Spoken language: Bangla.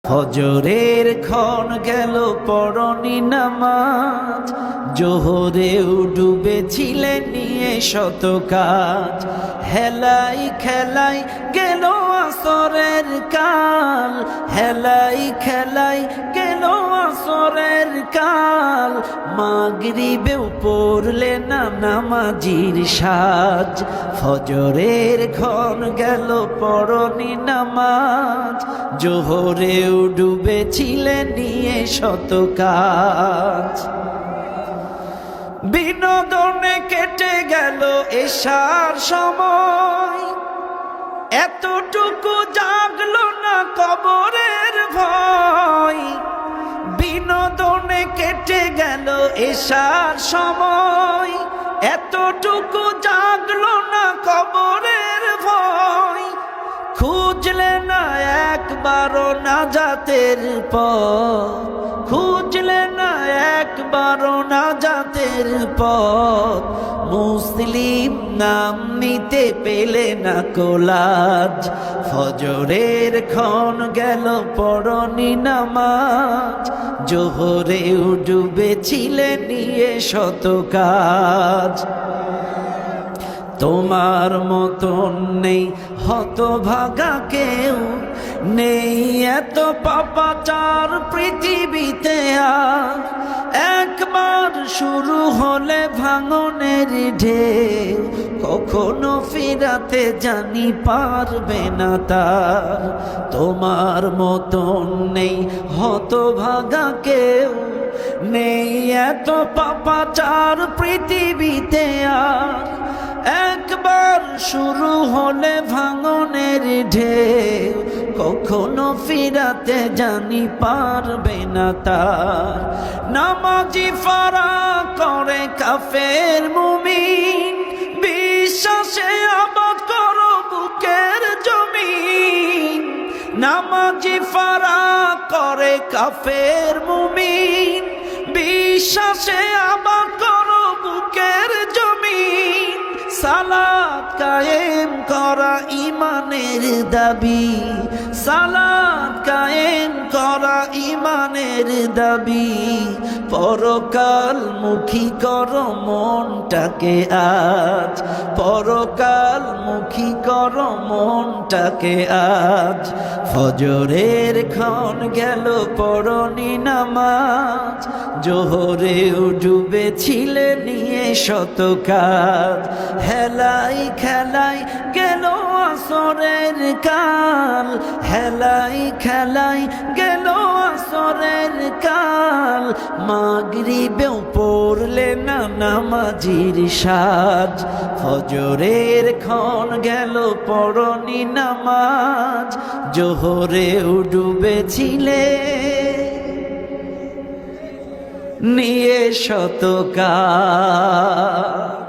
ফজরের ক্ষণ গেল পড়নি নামাজ, জোহরেও ডুবেছিলে নিয়ে শত কাজ। হেলাই খেলাই গেল আসরের কাল, হেলাই খেলাই গেল আসরের কাল। মাগরিবেও পড়লে না নামাজির সাজ। ফজরের ক্ষণ গেল পড়নি নামাজ, জোহরেও ডুবেছিলে নিয়ে শত কাজ। বিনোদনে কেটে গেল এশার সময়, এতটুকু জাগলো না কবরের ভয়। বিনোদনে কেটে গেল এশার সময়, এতটুকু জাগলো না কবরের ভয়। খুঁজলে না একবারও নাজাতের পথ, খুঁজলে না একবারও নাজাতের পথ। মুসলিম নাম নিতে পেলে না কোলাজ। ফজরের ক্ষণ গেল পড়নি নামাজ, জোহরেও ডুবেছিলে নিয়ে শত কাজ। তোমার মতন নেই হতভাগা কেউ, নেই এত পাপাচার পৃথিবীতে আর। একবার শুরু হলে ভাঙনের ঢেউ, কখনো ফিরাতে জানি পারবে না তার। তোমার মতন নেই হতভাগা কেউ, নেই এত পাপাচার পৃথিবীতে আর। একবার শুরু হলে ভাঙনের ঢেউ, কখনো ফিরাতে জানি পারবে না তার। নামাজি ফারা করে কাফের মুমিন, বিশ্বাসে আবাদ করো বুকের জমিন। নামাজি ফারা করে কাফের মুমিন, বিশ্বাসে আবাদ করো বুকের জমিন। সালাত কায়েম করা ইমানের দাবি, সালাত কায়েম করা ইমানের দাবি। পরকাল মুখী করো মনটাকে আজ, পরকাল মুখী করো মনটাকে আজ। ফজরের ক্ষণ গেল পড়নি নামাজ, জোহরেও ডুবেছিলে নিয়ে শত কাজ। হেলাই খেলাই গেল আসরের কাল, হেলাই খেলাই গেল আসরের কাল। মাগরিবেও পড়লে না নামাজির সাজ। ফজরের ক্ষণ গেল পড়নি নামাজ, জোহরেও ডুবেছিলে নিয়ে শত কাজ।